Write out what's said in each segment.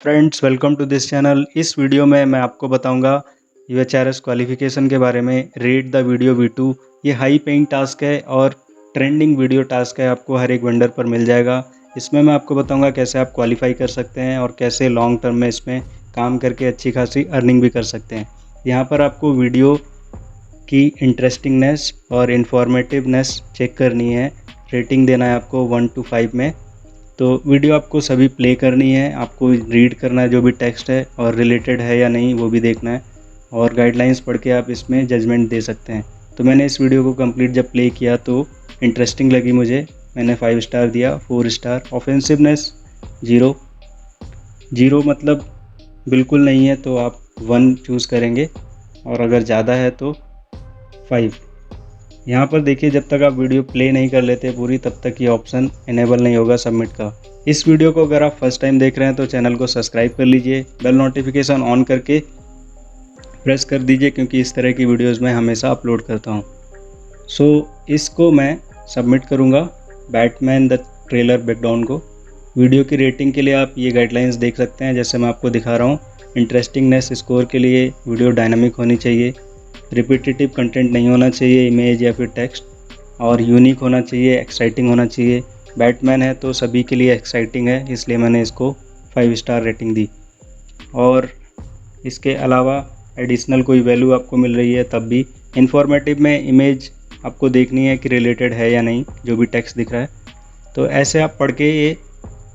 Friends, welcome to this channel. इस video में मैं आपको बताऊंगा यूएचआरएस क्वालिफिकेशन के बारे में। रेट द वीडियो V2 ये हाई पेइंग टास्क है और ट्रेंडिंग वीडियो टास्क है। आपको हर एक वेंडर पर मिल जाएगा। इसमें मैं आपको बताऊंगा कैसे आप क्वालिफाई कर सकते हैं और कैसे लॉन्ग टर्म में इसमें काम करके अच्छी खासी अर्निंग भी कर सकते हैं। यहाँ पर आपको वीडियो की इंटरेस्टिंगनेस और इन्फॉर्मेटिवनेस चेक करनी है। रेटिंग देना है आपको 1 to 5 में। तो वीडियो आपको सभी प्ले करनी है, आपको रीड करना है जो भी टेक्स्ट है और रिलेटेड है या नहीं वो भी देखना है, और गाइडलाइंस पढ़ के आप इसमें जजमेंट दे सकते हैं। तो मैंने इस वीडियो को कंप्लीट जब प्ले किया तो इंटरेस्टिंग लगी मुझे, मैंने 5 स्टार दिया। 4 स्टार। ऑफेंसिवनेस 0। 0 मतलब बिल्कुल नहीं है तो आप 1 चूज़ करेंगे, और अगर ज़्यादा है तो 5। यहाँ पर देखिए, जब तक आप वीडियो प्ले नहीं कर लेते पूरी तब तक ये ऑप्शन इनेबल नहीं होगा सबमिट का। इस वीडियो को अगर आप फर्स्ट टाइम देख रहे हैं तो चैनल को सब्सक्राइब कर लीजिए, बेल नोटिफिकेशन ऑन करके प्रेस कर दीजिए, क्योंकि इस तरह की वीडियोस मैं हमेशा अपलोड करता हूँ। इसको मैं सबमिट करूँगा, बैटमैन द ट्रेलर ब्रेकडाउन को। वीडियो की रेटिंग के लिए आप ये गाइडलाइंस देख सकते हैं, जैसे मैं आपको दिखा रहा हूँ। इंटरेस्टिंगनेस स्कोर के लिए वीडियो डायनामिक होनी चाहिए, रिपीटेटिव कंटेंट नहीं होना चाहिए, इमेज या फिर टेक्स्ट, और यूनिक होना चाहिए, एक्साइटिंग होना चाहिए। बैटमैन है तो सभी के लिए एक्साइटिंग है, इसलिए मैंने इसको 5 स्टार रेटिंग दी। और इसके अलावा एडिशनल कोई वैल्यू आपको मिल रही है तब भी। इन्फॉर्मेटिव में इमेज आपको देखनी है कि रिलेटेड है या नहीं जो भी टेक्स्ट दिख रहा है। तो ऐसे आप पढ़ के ये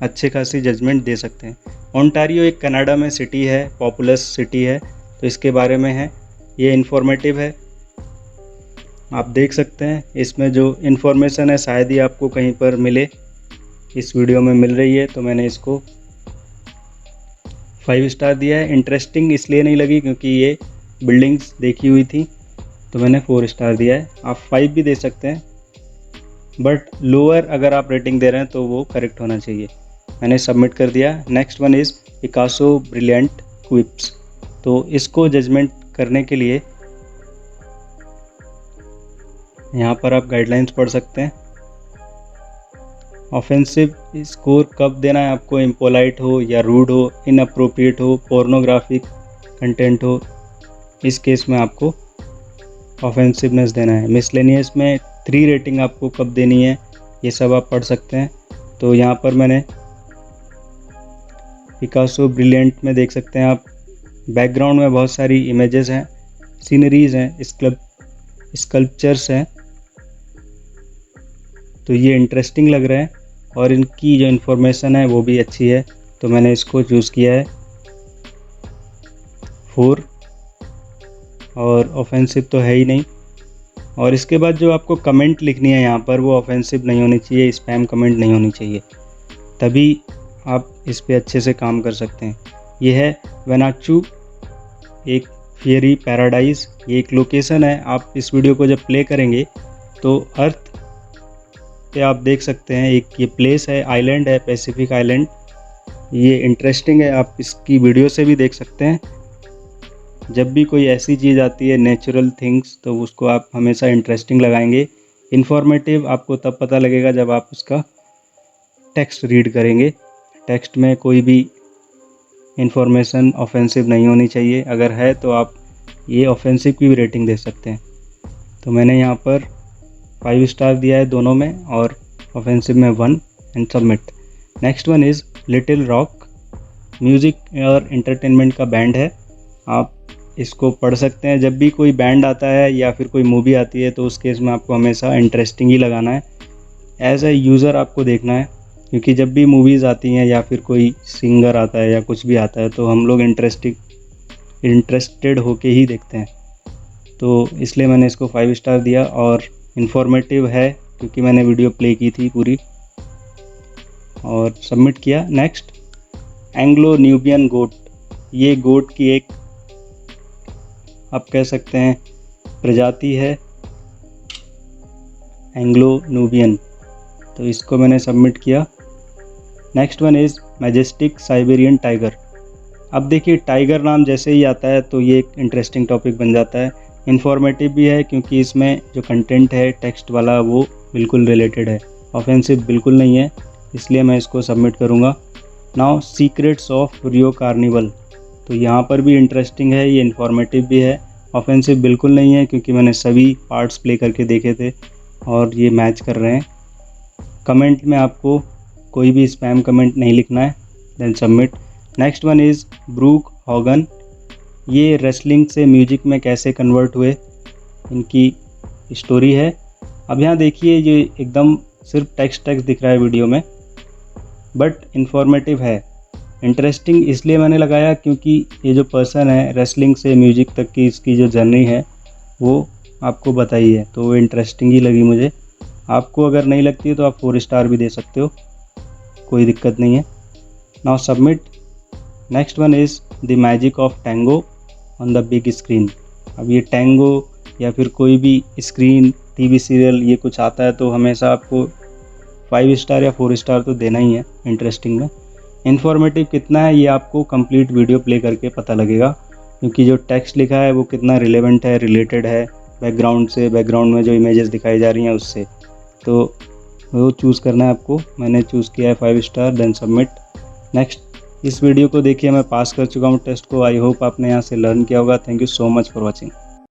अच्छे खासी जजमेंट दे सकते हैं। ओंटारियो एक कनाडा में सिटी है, पॉपुलस सिटी है, तो इसके बारे में है। ये इन्फॉर्मेटिव है, आप देख सकते हैं। इसमें जो इन्फॉर्मेशन है शायद ही आपको कहीं पर मिले, इस वीडियो में मिल रही है, तो मैंने इसको 5 स्टार दिया है। इंटरेस्टिंग इसलिए नहीं लगी क्योंकि ये बिल्डिंग्स देखी हुई थी, तो मैंने 4 स्टार दिया है। आप 5 भी दे सकते हैं, बट लोअर अगर आप रेटिंग दे रहे हैं तो वो करेक्ट होना चाहिए। मैंने सबमिट कर दिया। Next one is Picasso brilliant क्विप्स। तो इसको जजमेंट करने के लिए यहाँ पर आप गाइडलाइंस पढ़ सकते हैं। ऑफेंसिव स्कोर कब देना है आपको, इम्पोलाइट हो या रूड हो, इनअप्रोप्रिएट हो, पोर्नोग्राफिक कंटेंट हो, इस केस में आपको ऑफेंसिवनेस देना है। मिसलेनियस में 3 रेटिंग आपको कब देनी है, ये सब आप पढ़ सकते हैं। तो यहाँ पर मैंने पिकासो ब्रिलियंट में देख सकते हैं आप, बैकग्राउंड में बहुत सारी इमेजेस हैं, सीनरीज हैं, स्कल्पचर्स हैं, तो ये इंटरेस्टिंग लग रहा है और इनकी जो इन्फॉर्मेशन है वो भी अच्छी है, तो मैंने इसको चूज़ किया है 4। और ऑफेंसिव तो है ही नहीं। और इसके बाद जो आपको कमेंट लिखनी है यहाँ पर, वो ऑफेंसिव नहीं होनी चाहिए, स्पैम कमेंट नहीं होनी चाहिए, तभी आप इस पे अच्छे से काम कर सकते हैं। ये है वेनाचू, एक फियरी पैराडाइज, ये एक लोकेशन है। आप इस वीडियो को जब प्ले करेंगे तो अर्थ पे आप देख सकते हैं एक ये प्लेस है, आइलैंड है, पैसिफिक आइलैंड। ये इंटरेस्टिंग है, आप इसकी वीडियो से भी देख सकते हैं। जब भी कोई ऐसी चीज़ आती है नेचुरल थिंग्स, तो उसको आप हमेशा इंटरेस्टिंग लगाएंगे। इन्फॉर्मेटिव आपको तब पता लगेगा जब आप उसका टेक्स्ट रीड करेंगे। टेक्स्ट में कोई भी इंफॉर्मेशन ऑफेंसिव नहीं होनी चाहिए, अगर है तो आप ये ऑफेंसिव की भी रेटिंग दे सकते हैं। तो मैंने यहाँ पर 5 स्टार दिया है दोनों में, और ऑफेंसिव में 1, and submit. Next one is little rock, music और एंटरटेनमेंट का बैंड है। आप इसको पढ़ सकते हैं। जब भी कोई बैंड आता है या फिर कोई मूवी आती है तो उस केस में आपको हमेशा इंटरेस्टिंग ही लगाना है। एज ए यूज़र आपको देखना है, क्योंकि जब भी मूवीज़ आती हैं या फिर कोई सिंगर आता है या कुछ भी आता है तो हम लोग इंटरेस्टेड होके ही देखते हैं। तो इसलिए मैंने इसको 5 स्टार दिया। और इन्फॉर्मेटिव है क्योंकि मैंने वीडियो प्ले की थी पूरी, और सबमिट किया। नेक्स्ट, एंग्लो न्यूबियन गोट। ये गोट की एक आप कह सकते हैं प्रजाति है, एंग्लो न्यूबियन, तो इसको मैंने सबमिट किया। Next one is majestic Siberian tiger. अब देखिए, टाइगर नाम जैसे ही आता है तो ये एक इंटरेस्टिंग टॉपिक बन जाता है। इन्फॉर्मेटिव भी है क्योंकि इसमें जो कंटेंट है टेक्स्ट वाला वो बिल्कुल रिलेटेड है। ऑफेंसिव बिल्कुल नहीं है, इसलिए मैं इसको सबमिट करूँगा। Now secrets of Rio carnival. तो यहाँ पर भी इंटरेस्टिंग है, ये इन्फॉर्मेटिव भी है, ऑफेंसिव बिल्कुल नहीं है क्योंकि मैंने सभी पार्ट्स प्ले करके देखे थे और ये मैच कर रहे हैं। कमेंट में आपको कोई भी स्पैम कमेंट नहीं लिखना है, then submit. Next one is Brooke Hogan. ये रेसलिंग से म्यूजिक में कैसे कन्वर्ट हुए, इनकी स्टोरी है। अब यहाँ देखिए, ये एकदम सिर्फ टेक्स्ट दिख रहा है वीडियो में, बट इन्फॉर्मेटिव है। इंटरेस्टिंग इसलिए मैंने लगाया क्योंकि ये जो पर्सन है, रेसलिंग से म्यूजिक तक की इसकी जो जर्नी है वो आपको बताई है, तो वो इंटरेस्टिंग ही लगी मुझे। आपको अगर नहीं लगती है तो आप 4 स्टार भी दे सकते हो, कोई दिक्कत नहीं है। Now submit. Next one is the magic of tango on the big screen. अब ये टैंगो या फिर कोई भी स्क्रीन, टीवी सीरियल, ये कुछ आता है तो हमेशा आपको 5 स्टार या 4 स्टार तो देना ही है इंटरेस्टिंग में। इन्फॉर्मेटिव कितना है ये आपको कंप्लीट वीडियो प्ले करके पता लगेगा, क्योंकि जो टेक्स्ट लिखा है वो कितना रिलेवेंट है, रिलेटेड है बैकग्राउंड से, बैकग्राउंड में जो इमेजेस दिखाई जा रही हैं उससे। तो वो चूज़ करना है आपको। मैंने चूज़ किया है 5 स्टार, देन सबमिट। नेक्स्ट, इस वीडियो को देखिए, मैं पास कर चुका हूँ टेस्ट को। आई होप आपने यहाँ से लर्न किया होगा। Thank you so much for watching.